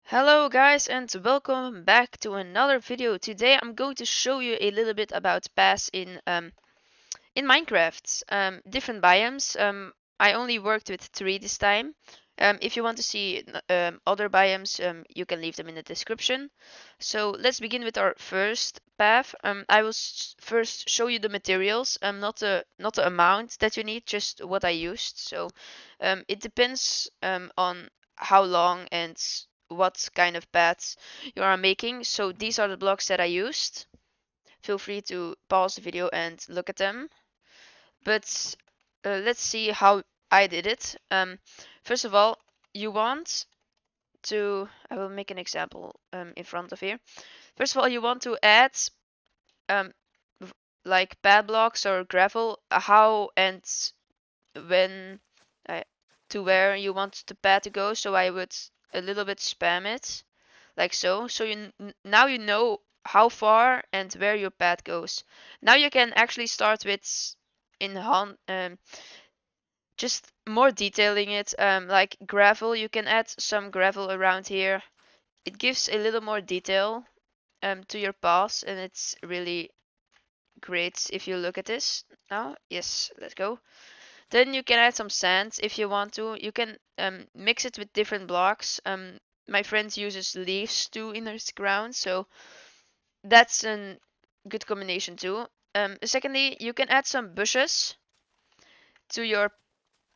Hello guys and welcome back to another video. Today I'm going to show you a little bit about paths in Minecraft. Different biomes. I only worked with 3 this time. If you want to see other biomes, you can leave them in the description. So let's begin with our first path. I will first show you the materials, not the amount that you need, just what I used. So it depends on how long and what kind of paths you are making. So these are the blocks that I used. Feel free to pause the video and look at them. But let's see how I did it. First of all, you want to, I will make an example in front of here. First of all, you want to add um, like pad blocks or gravel, how and when, uh, to where you want the pad to go. So I would a little bit spam it like so. So now you know how far and where your pad goes. Now you can actually start with in hand just more detailing it, like gravel. You can add some gravel around here. It gives a little more detail to your paths, and it's really great if you look at this now. Yes, let's go. Then you can add some sand if you want to. You can mix it with different blocks. My friend uses leaves too in his ground, so that's a good combination too. Secondly, you can add some bushes to your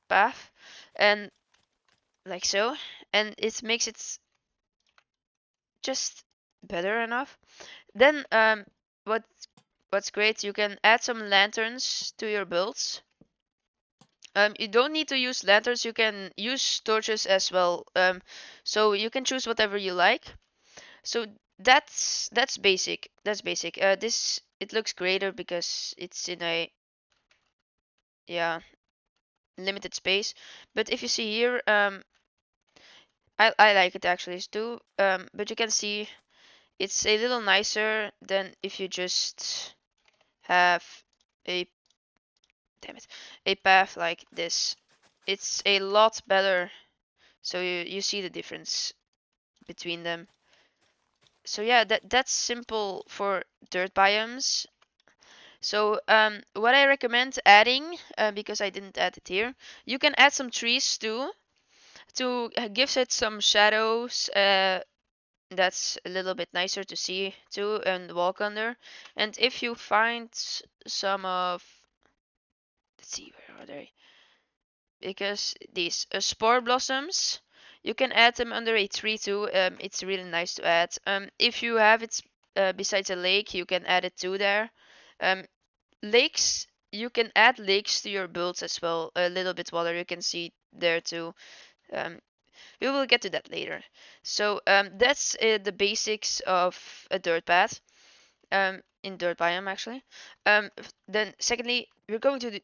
path, and like so, and it makes it just better enough. Then what what's great, you can add some lanterns to your builds. You don't need to use lanterns, you can use torches as well. So you can choose whatever you like. So that's basic. That's basic. This it looks greater because it's in a, yeah, limited space. But if you see here, I like it actually too. But you can see it's a little nicer than if you just have a, damn it, a path like this. It's a lot better. So you see the difference between them. So yeah, that's simple for dirt biomes. So what I recommend adding, because I didn't add it here, you can add some trees too to give it some shadows. That's a little bit nicer to see too and walk under. And if you find some of, let's see, where are they? Because these spore blossoms, you can add them under a tree too. It's really nice to add. If you have it besides a lake, you can add it too there. Um, lakes, you can add lakes to your builds as well. A little bit water you can see there too. Um, we will get to that later. So that's the basics of a dirt path. In dirt biome actually. Then secondly, we're going to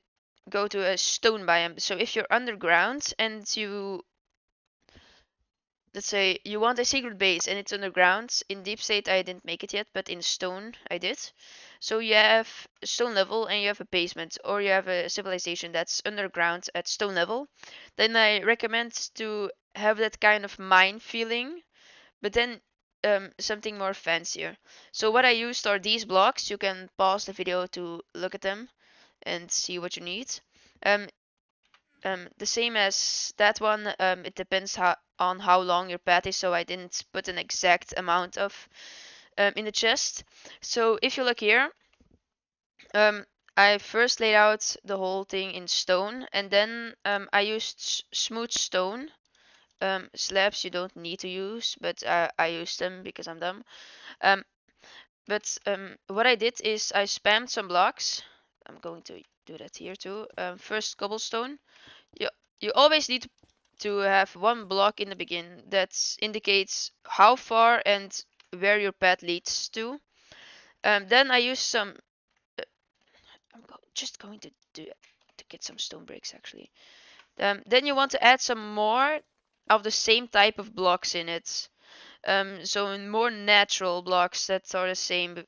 go to a stone biome. So if you're underground and you, let's say you want a secret base and it's underground. In deep state I didn't make it yet, but in stone I did. So you have stone level and you have a basement, or you have a civilization that's underground at stone level. Then I recommend to have that kind of mine feeling, but then something more fancier. So what I used are these blocks. You can pause the video to look at them and see what you need. Um, the same as that one. It depends on how long your path is, so I didn't put an exact amount of in the chest. So if you look here, um, I first laid out the whole thing in stone, and then I used smooth stone. Slabs you don't need to use, but I used them because I'm dumb. Um, but what I did is I spammed some blocks. I'm going to do that here too. First cobblestone. You you always need to have one block in the begin that indicates how far and where your path leads to. Then I use some. Uh, just going to do to get some stone bricks actually. Then you want to add some more of the same type of blocks in it. So more natural blocks that are the same.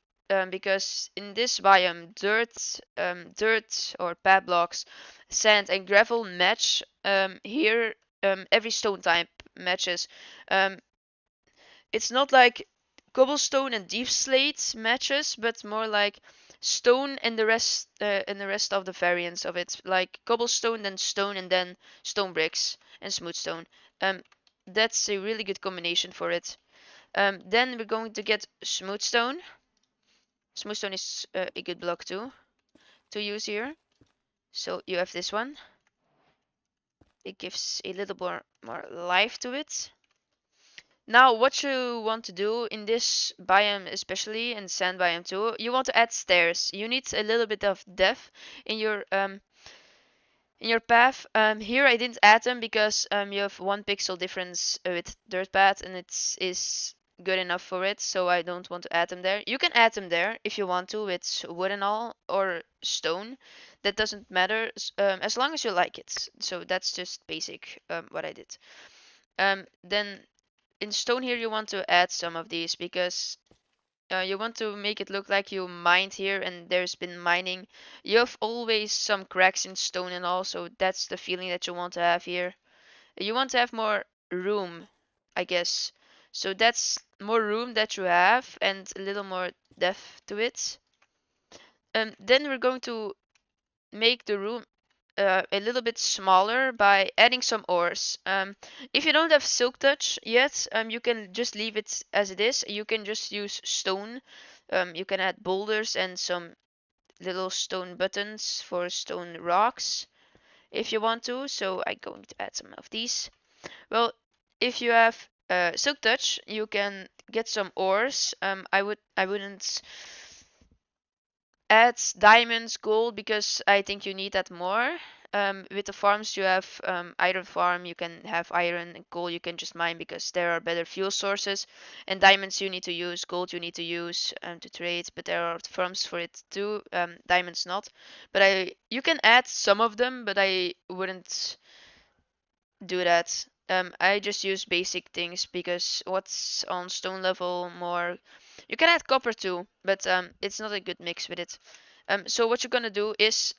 Because in this biome, dirt or pad blocks, sand and gravel match. Here, every stone type matches. Um, it's not like cobblestone and deep slate matches, but more like stone and the rest of the variants of it, like cobblestone, then stone, and then stone bricks and smooth stone. Um, that's a really good combination for it. Then we're going to get smooth stone. Smooth stone is a good block too to use here. So you have this one. It gives a little more life to it. Now, what you want to do in this biome, especially and sand biome too, you want to add stairs. You need a little bit of depth in your path. Here I didn't add them because you have 1 pixel difference with dirt path, and it is good enough for it. So I don't want to add them there. You can add them there if you want to with wood and all or stone. That doesn't matter as long as you like it. So that's just basic what I did. Then in stone here you want to add some of these because you want to make it look like you mined here and there's been mining. You have always some cracks in stone and all, so that's the feeling that you want to have here. You want to have more room, I guess. So that's more room that you have and a little more depth to it. Then we're going to make the room a little bit smaller by adding some ores. If you don't have Silk Touch yet, you can just leave it as it is. You can just use stone. You can add boulders and some little stone buttons for stone rocks if you want to. So I'm going to add some of these. Well, if you have Silk Touch, you can get some ores. I wouldn't add diamonds, gold, because I think you need that more. With the farms you have iron farm, you can have iron and gold you can just mine because there are better fuel sources. And diamonds you need to use, gold you need to use to trade, but there are farms for it too. Diamonds not. But you can add some of them, but I wouldn't do that. I just use basic things because what's on stone level more. You can add copper too, but it's not a good mix with it. So what you're gonna do is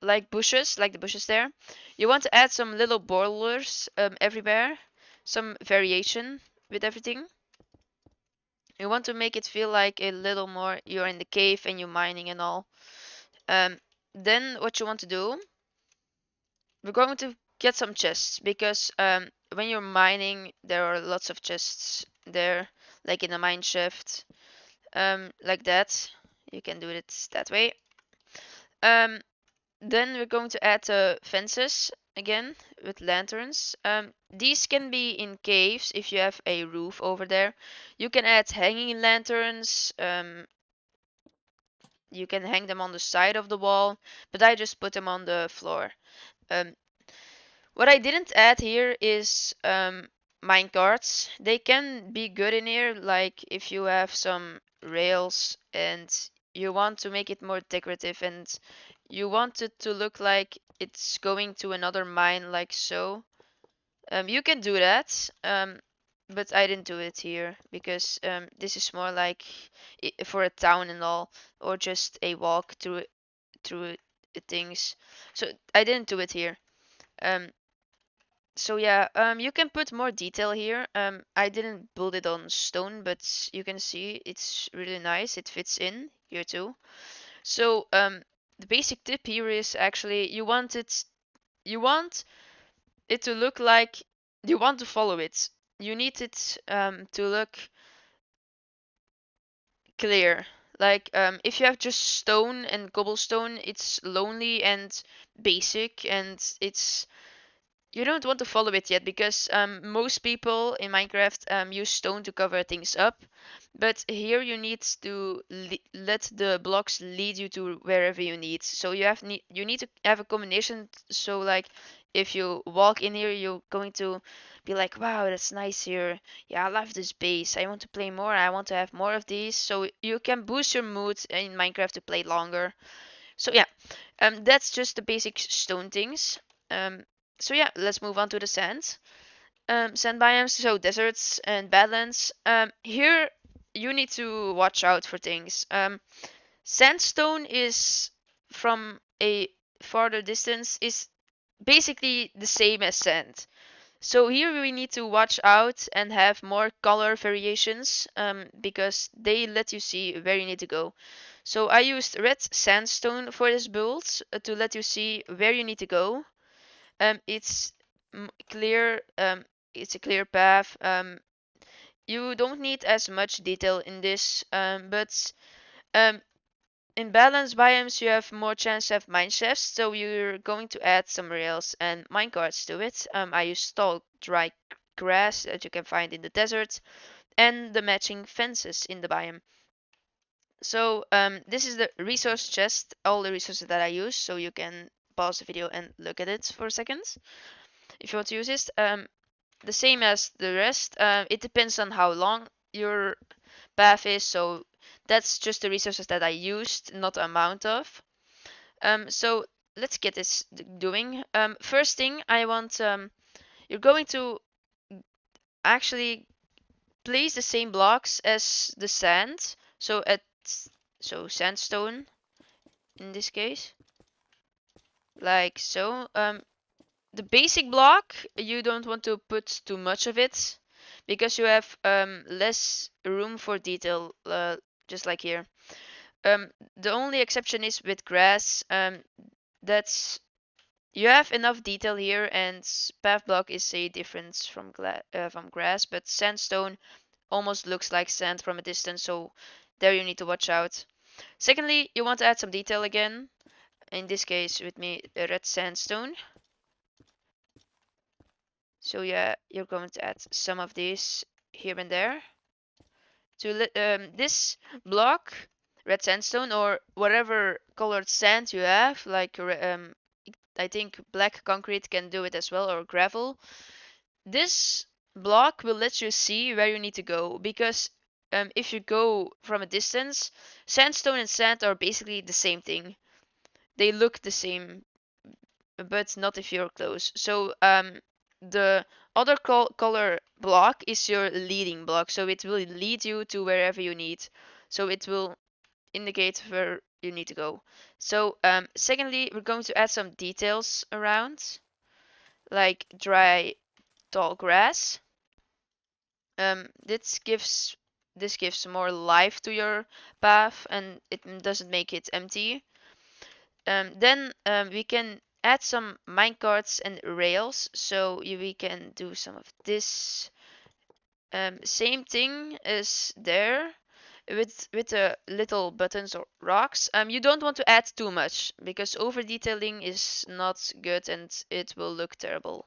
like bushes, like the bushes there. You want to add some little boulders everywhere, some variation with everything. You want to make it feel like a little more you're in the cave and you're mining and all. Um, then what you want to do, we're going to get some chests because when you're mining, there are lots of chests there, like in a mine shaft, like that. You can do it that way. Um, then we're going to add fences again with lanterns. These can be in caves if you have a roof over there. You can add hanging lanterns. You can hang them on the side of the wall, but I just put them on the floor. Um, What I didn't add here is minecarts. They can be good in here, like if you have some rails and you want to make it more decorative and you want it to look like it's going to another mine like so. You can do that, but I didn't do it here because this is more like for a town and all, or just a walk through things. So I didn't do it here. Um, so yeah, you can put more detail here. I didn't build it on stone, but you can see it's really nice. It fits in here too. So the basic tip here is actually you want it to look like you want to follow it. You need it to look clear. Like if you have just stone and cobblestone, it's lonely and basic, and it's you don't want to follow it yet because most people in Minecraft use stone to cover things up. But here you need to let the blocks lead you to wherever you need. So you need to have a combination. So like if you walk in here, you're going to be like, wow, that's nice here. Yeah, I love this base. I want to play more. I want to have more of these. So you can boost your mood in Minecraft to play longer. So yeah, that's just the basic stone things. So yeah, let's move on to the sand. Sand biomes, so deserts and badlands. Here you need to watch out for things. Sandstone is from a farther distance is basically the same as sand. So here we need to watch out and have more color variations because they let you see where you need to go. So I used red sandstone for this build to let you see where you need to go. It's clear. It's a clear path. You don't need as much detail in this, but um, in balanced biomes you have more chance to have mine shafts, so you're going to add some rails and minecarts to it. I use tall dry grass that you can find in the desert and the matching fences in the biome. So this is the resource chest, all the resources that I use, so you can pause the video and look at it for a second if you want to use this. The same as the rest, it depends on how long your path is, so that's just the resources that I used, not the amount of. So let's get this doing. First thing I want, you're going to actually place the same blocks as the sand. So sandstone in this case, like so. The basic block, you don't want to put too much of it because you have less room for detail, just like here. The only exception is with grass. That's You have enough detail here, and path block is a difference from grass, but sandstone almost looks like sand from a distance, so there you need to watch out. Secondly, you want to add some detail again. In this case, with me, red sandstone. So yeah, you're going to add some of these here and there. This block, red sandstone or whatever colored sand you have, like I think black concrete can do it as well, or gravel. This block will let you see where you need to go because if you go from a distance, sandstone and sand are basically the same thing. They look the same, but not if you're close. So the other color block is your leading block, so it will lead you to wherever you need. So it will indicate where you need to go. So secondly, we're going to add some details around, like dry tall grass. This gives more life to your path, and it doesn't make it empty. Then we can add some minecarts and rails, so we can do some of this. Same thing is there with the little buttons or rocks. You don't want to add too much because over detailing is not good and it will look terrible.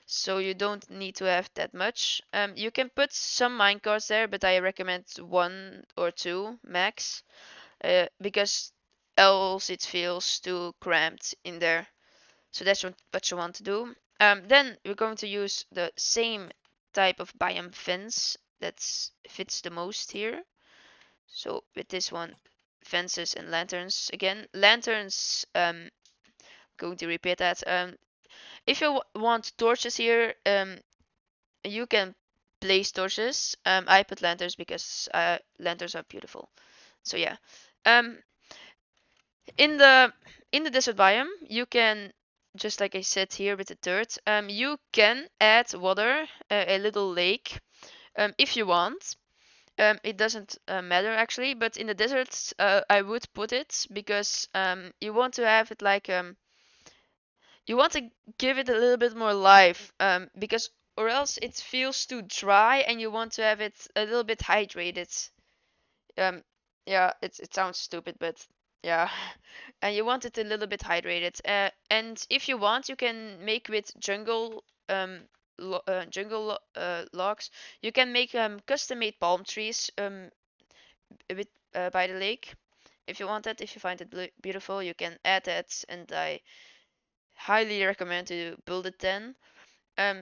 So you don't need to have that much. You can put some minecarts there, but I recommend one or two max, because else it feels too cramped in there. So that's what you want to do. Then we're going to use the same type of biome fence that fits the most here. So with this one, fences and lanterns. Again, lanterns, going to repeat that. If you want torches here, you can place torches. I put lanterns because lanterns are beautiful. So yeah. Um, in the desert biome, you can, just like I said here with the dirt, you can add water, a little lake, if you want. It doesn't matter actually, but in the deserts, I would put it because you want to have it like you want to give it a little bit more life, because or else it feels too dry, and you want to have it a little bit hydrated. Um, yeah, it sounds stupid, but yeah, and you want it a little bit hydrated. And if you want, you can make with logs. You can make custom-made palm trees with by the lake. If you want that, if you find it beautiful, you can add that, and I highly recommend to build it then.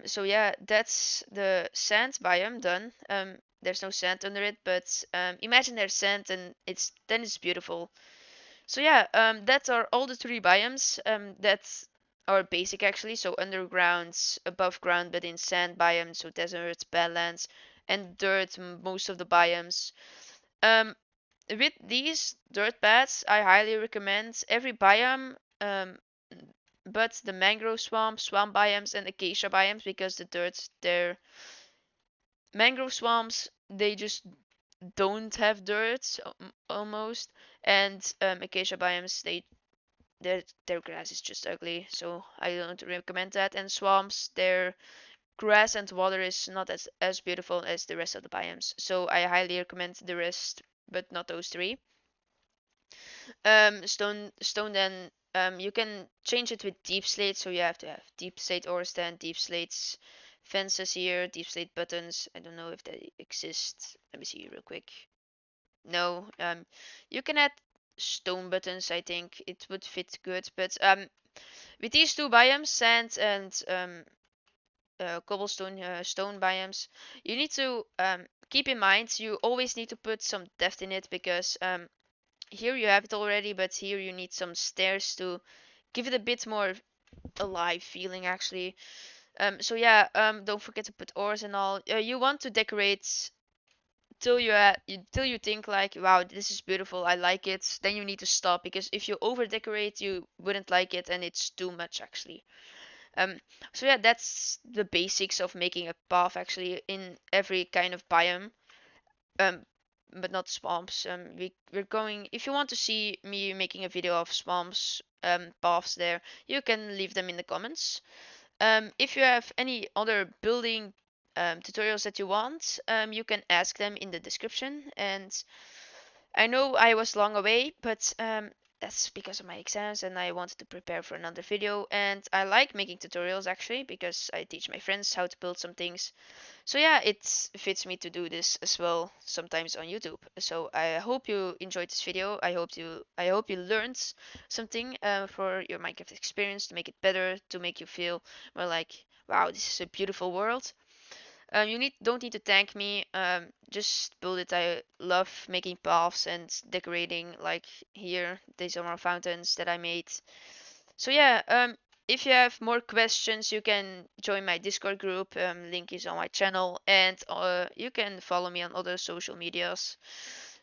So yeah, that's the sand biome done. There's no sand under it, but imagine there's sand and it's beautiful. So yeah, that are all the three biomes that are basic actually. So underground, above ground, but in sand biomes, so desert, badlands, and dirt, most of the biomes. Um, with these dirt paths, I highly recommend every biome. but the mangrove swamp biomes, and acacia biomes, because the dirt there, mangrove swamps, they just don't have dirt almost, and acacia biomes, their grass is just ugly, so I don't recommend that. And swamps, their grass and water is not as beautiful as the rest of the biomes, so I highly recommend the rest, but not those three. Stone then, you can change it with deep slate, so you have to have deep slate ore stand, deep slates fences here, deep slate buttons. I don't know if they exist. Let me see real quick. No, you can add stone buttons. I think it would fit good, but with these two biomes, sand and cobblestone stone biomes, you need to keep in mind you always need to put some depth in it, because here you have it already, but here you need some stairs to give it a bit more alive feeling actually. So yeah, don't forget to put ores and all. You want to decorate till you think like, wow, this is beautiful, I like it. Then you need to stop, because if you over decorate, you wouldn't like it, and it's too much actually. Um, so yeah, that's the basics of making a path actually in every kind of biome. Um, but not swamps. We're going. If you want to see me making a video of swamps, paths there, you can leave them in the comments. If you have any other building tutorials that you want, you can ask them in the description. And I know I was long away, but that's because of my exams and I wanted to prepare for another video. And I like making tutorials actually, because I teach my friends how to build some things. So yeah, it fits me to do this as well sometimes on YouTube. So I hope you enjoyed this video. I hope you learned something for your Minecraft experience, to make it better, to make you feel more like, wow, this is a beautiful world. You don't need to thank me. Just build it. I love making paths and decorating. Like here, these are more fountains that I made. So yeah, if you have more questions, you can join my Discord group. Link is on my channel, and you can follow me on other social medias.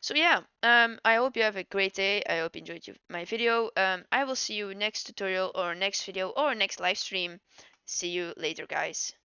So yeah, I hope you have a great day. I hope you enjoyed my video. I will see you next tutorial or next video or next live stream. See you later, guys.